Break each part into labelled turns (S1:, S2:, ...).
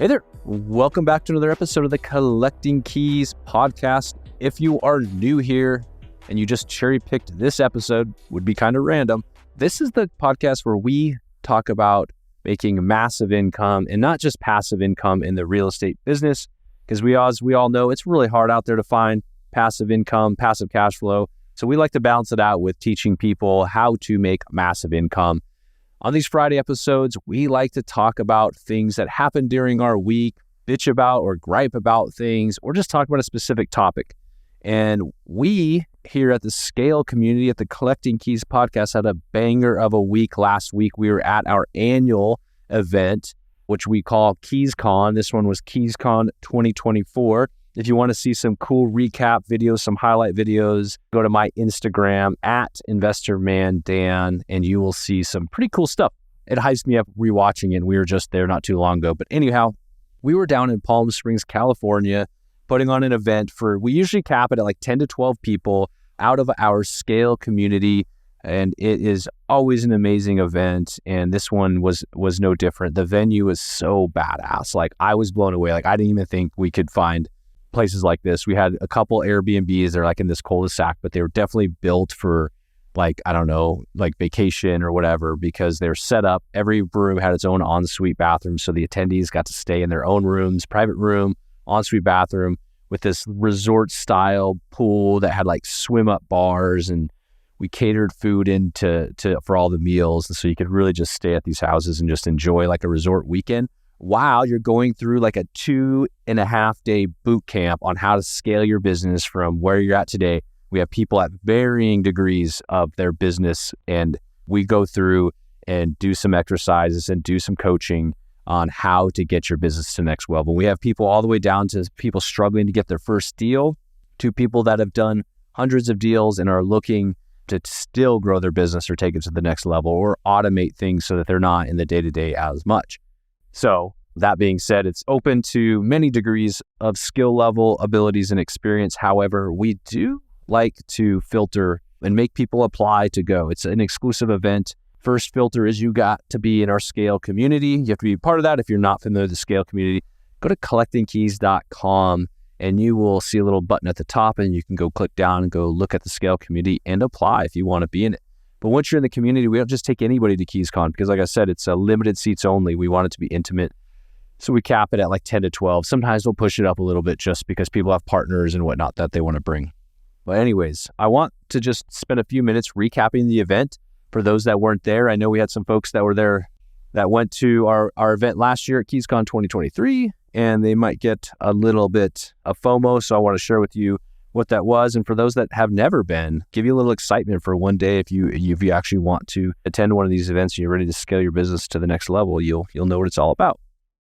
S1: Hey there, welcome back to another episode of the Collecting Keys podcast. If you are new here and you just cherry-picked this episode, would be kind of random. This is the podcast where we talk about making massive income and not just passive income in the real estate business, because as we all know, it's really hard out there to find passive income, passive cash flow. So we like to balance it out with teaching people how to make massive income. On these Friday episodes, we like to talk about things that happen during our week, bitch about or gripe about things, or just talk about a specific topic. And we here at the Scale community at the Collecting Keys podcast had a banger of a week last week. We were at our annual event, which we call KeysCon. This one was KeysCon 2024. If you want to see some cool recap videos, some highlight videos, go to my Instagram at InvestorManDan, and you will see some pretty cool stuff. It hypes me up rewatching it. We were just there not too long ago. But anyhow, we were down in Palm Springs, California, putting on an event we usually cap it at like 10 to 12 people out of our Scale community. And it is always an amazing event. And this one was no different. The venue was so badass. Like, I was blown away. Like, I didn't even think we could find places like this. We had a couple Airbnbs. They're like in this cul-de-sac, but they were definitely built for like, I don't know, like vacation or whatever, because they're set up. Every room had its own ensuite bathroom. So the attendees got to stay in their own rooms, private room, ensuite bathroom with this resort style pool that had like swim up bars, and we catered food for all the meals. And so you could really just stay at these houses and just enjoy like a resort weekend while you're going through like a 2.5 day boot camp on how to scale your business from where you're at today. We have people at varying degrees of their business, and we go through and do some exercises and do some coaching on how to get your business to the next level. We have people all the way down to people struggling to get their first deal, to people that have done hundreds of deals and are looking to still grow their business or take it to the next level or automate things so that they're not in the day-to-day as much. So that being said, it's open to many degrees of skill level, abilities, and experience. However, we do like to filter and make people apply to go. It's an exclusive event. First filter is you got to be in our Scale community. You have to be part of that. If you're not familiar with the Scale community, go to collectingkeys.com and you will see a little button at the top, and you can go click down and go look at the Scale community and apply if you want to be in it. But once you're in the community, we don't just take anybody to KeysCon, because like I said, it's a limited seats only. We want it to be intimate. So we cap it at like 10 to 12. Sometimes we'll push it up a little bit just because people have partners and whatnot that they want to bring. But anyways, I want to just spend a few minutes recapping the event for those that weren't there. I know we had some folks that were there that went to our event last year at KeysCon 2023, and they might get a little bit of FOMO. So I want to share with you what that was. And for those that have never been, give you a little excitement for one day. If you actually want to attend one of these events and you're ready to scale your business to the next level, you'll know what it's all about.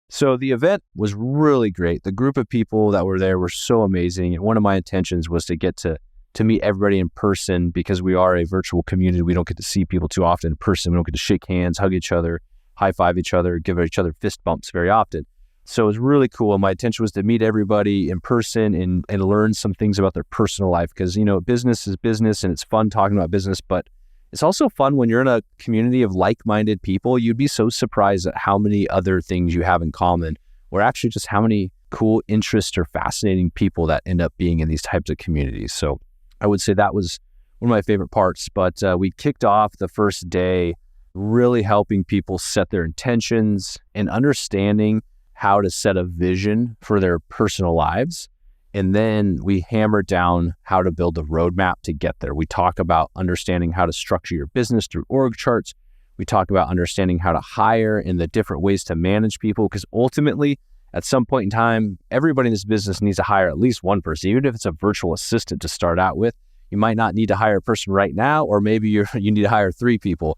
S1: So the event was really great. The group of people that were there were so amazing. And one of my intentions was to get to meet everybody in person, because we are a virtual community. We don't get to see people too often in person. We don't get to shake hands, hug each other, high five each other, give each other fist bumps very often. So it was really cool. My intention was to meet everybody in person and learn some things about their personal life, because, you know, business is business and it's fun talking about business, but it's also fun when you're in a community of like-minded people. You'd be so surprised at how many other things you have in common, or actually just how many cool interests or fascinating people that end up being in these types of communities. So I would say that was one of my favorite parts. But we kicked off the first day really helping people set their intentions and understanding how to set a vision for their personal lives. And then we hammered down how to build a roadmap to get there. We talk about understanding how to structure your business through org charts. We talk about understanding how to hire and the different ways to manage people, because ultimately, at some point in time, everybody in this business needs to hire at least one person, even if it's a virtual assistant to start out with. You might not need to hire a person right now, or maybe you need to hire 3 people.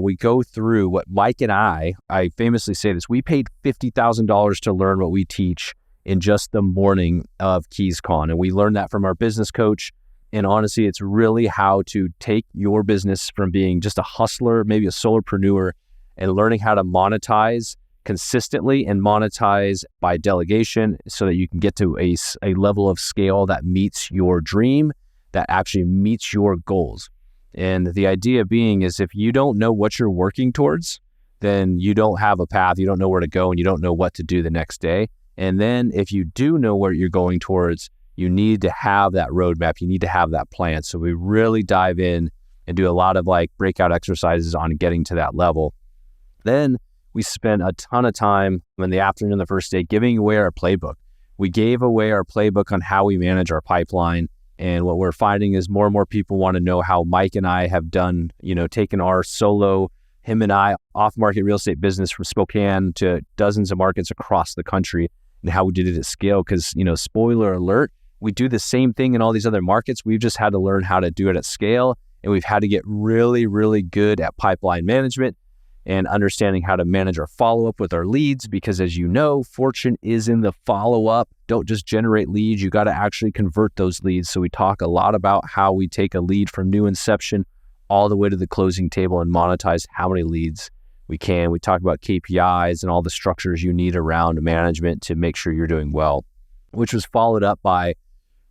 S1: We go through what Mike and I famously say this, we paid $50,000 to learn what we teach in just the morning of KeysCon. And we learned that from our business coach. And honestly, it's really how to take your business from being just a hustler, maybe a solopreneur, and learning how to monetize consistently and monetize by delegation so that you can get to a level of scale that meets your dream, that actually meets your goals. And the idea being is if you don't know what you're working towards, then you don't have a path, you don't know where to go, and you don't know what to do the next day. And then if you do know where you're going towards, you need to have that roadmap, you need to have that plan. So we really dive in and do a lot of like breakout exercises on getting to that level. Then we spent a ton of time in the afternoon, the first day, giving away our playbook. We gave away our playbook on how we manage our pipeline. And what we're finding is more and more people want to know how Mike and I have done, taken our solo, him and I, off-market real estate business from Spokane to dozens of markets across the country, and how we did it at scale. Because, spoiler alert, we do the same thing in all these other markets. We've just had to learn how to do it at scale. And we've had to get really, really good at pipeline management and understanding how to manage our follow-up with our leads, because as you know, fortune is in the follow-up. Don't just generate leads, you got to actually convert those leads. So we talk a lot about how we take a lead from new inception all the way to the closing table and monetize how many leads we can. We talk about KPIs and all the structures you need around management to make sure you're doing well, which was followed up by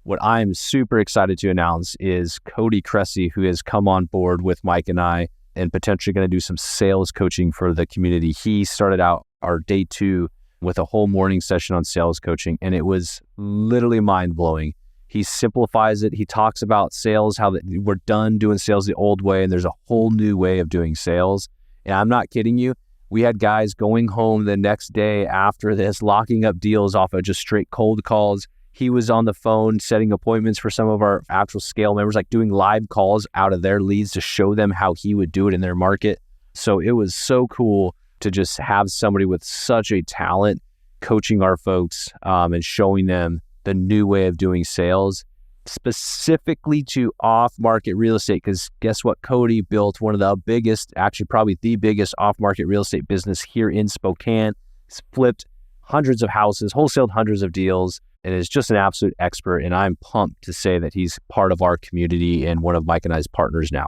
S1: what I'm super excited to announce is Cody Cressey, who has come on board with Mike and I and potentially going to do some sales coaching for the community. He started out our day 2 with a whole morning session on sales coaching, and it was literally mind-blowing. He simplifies it. He talks about sales, how we're done doing sales the old way, and there's a whole new way of doing sales. And I'm not kidding you. We had guys going home the next day after this, locking up deals off of just straight cold calls. He was on the phone setting appointments for some of our actual scale members, like doing live calls out of their leads to show them how he would do it in their market. So it was so cool to just have somebody with such a talent coaching our folks and showing them the new way of doing sales, specifically to off-market real estate. Because guess what? Cody built one of the biggest, actually probably the biggest off-market real estate business here in Spokane. He's flipped hundreds of houses, wholesaled hundreds of deals, and is just an absolute expert. And I'm pumped to say that he's part of our community and one of Mike and I's partners now.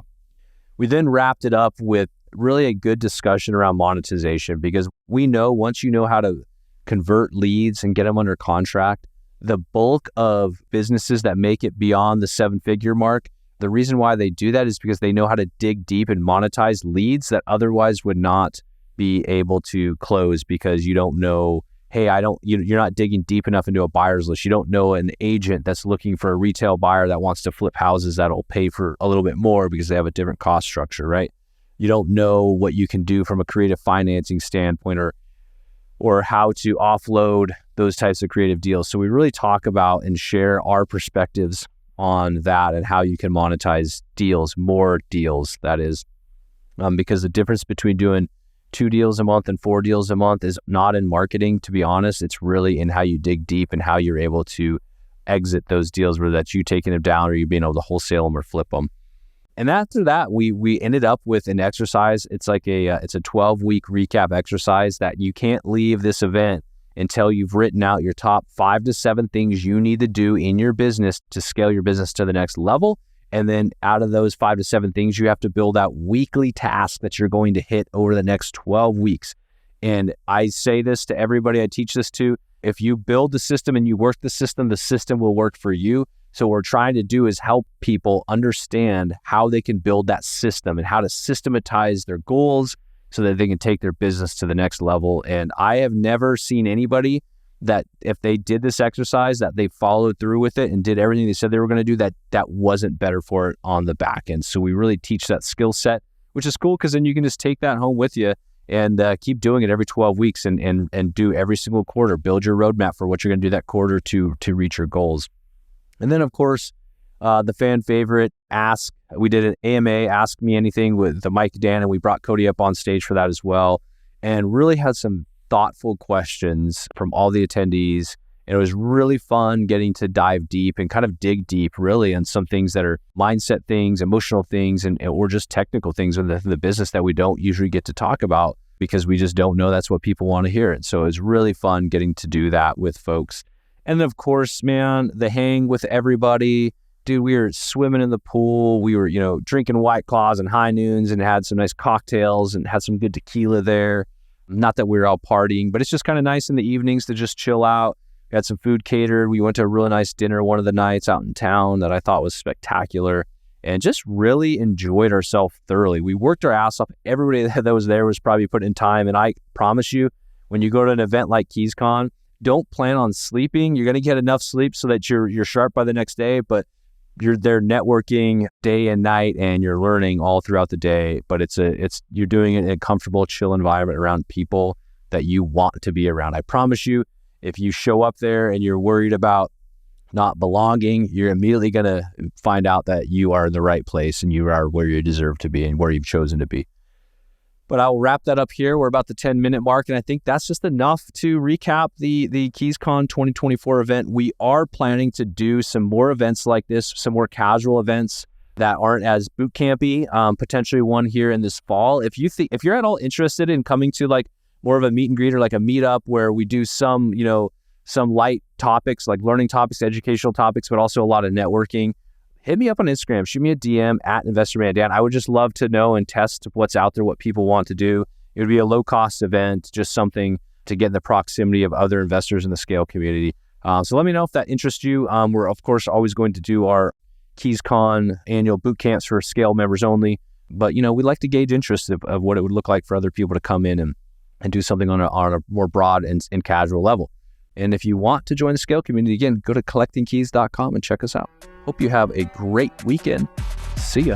S1: We then wrapped it up with really a good discussion around monetization, because we know once you know how to convert leads and get them under contract, the bulk of businesses that make it beyond the 7-figure mark, the reason why they do that is because they know how to dig deep and monetize leads that otherwise would not be able to close, because you don't know, hey, you're not digging deep enough into a buyer's list. You don't know an agent that's looking for a retail buyer that wants to flip houses that'll pay for a little bit more because they have a different cost structure, right? You don't know what you can do from a creative financing standpoint or how to offload those types of creative deals. So we really talk about and share our perspectives on that and how you can monetize deals, more deals, that is, because the difference between doing 2 deals a month and 4 deals a month is not in marketing, to be honest. It's really in how you dig deep and how you're able to exit those deals, whether that's you taking them down or you being able to wholesale them or flip them. And after that, we ended up with an exercise. It's like it's a 12-week recap exercise that you can't leave this event until you've written out your top 5 to 7 things you need to do in your business to scale your business to the next level. And then out of those 5 to 7 things, you have to build out weekly tasks that you're going to hit over the next 12 weeks. And I say this to everybody I teach this to: if you build the system and you work the system will work for you. So what we're trying to do is help people understand how they can build that system and how to systematize their goals so that they can take their business to the next level. And I have never seen anybody that if they did this exercise, that they followed through with it and did everything they said they were going to do, that wasn't better for it on the back end. So we really teach that skill set, which is cool, because then you can just take that home with you and keep doing it every 12 weeks and do every single quarter. Build your roadmap for what you're going to do that quarter to reach your goals. And then, of course, the fan favorite, Ask. We did an AMA, Ask Me Anything, with the Mike Dan, and we brought Cody up on stage for that as well, and really had some thoughtful questions from all the attendees. And it was really fun getting to dive deep and kind of dig deep really on some things that are mindset things, emotional things, or just technical things in the business that we don't usually get to talk about because we just don't know that's what people want to hear. And so it was really fun getting to do that with folks. And of course, man, the hang with everybody. Dude, we were swimming in the pool. We were, drinking White Claws and High Noons and had some nice cocktails and had some good tequila there. Not that we were all partying, but it's just kind of nice in the evenings to just chill out. We had some food catered. We went to a really nice dinner one of the nights out in town that I thought was spectacular. and just really enjoyed ourselves thoroughly. We worked our ass off. Everybody that was there was probably putting in time. And I promise you, when you go to an event like KeysCon, don't plan on sleeping. You're going to get enough sleep so that you're sharp by the next day, but you're there networking day and night, and you're learning all throughout the day. But you're doing it in a comfortable, chill environment around people that you want to be around. I promise you, if you show up there and you're worried about not belonging, you're immediately going to find out that you are in the right place and you are where you deserve to be and where you've chosen to be. But I'll wrap that up here. We're about the 10-minute mark, and I think that's just enough to recap the KeysCon 2024 event. We are planning to do some more events like this, some more casual events that aren't as boot campy, potentially one here in this fall. If you're at all interested in coming to like more of a meet and greet or like a meetup where we do some light topics, like learning topics, educational topics, but also a lot of networking, hit me up on Instagram, shoot me a DM at InvestorManDan. I would just love to know and test what's out there, what people want to do. It would be a low-cost event, just something to get in the proximity of other investors in the Scale community. So let me know if that interests you. We're, of course, always going to do our KeysCon annual boot camps for Scale members only. But, we'd like to gauge interest of what it would look like for other people to come in and do something on a more broad and casual level. And if you want to join the Scale community, again, go to collectingkeys.com and check us out. Hope you have a great weekend. See ya.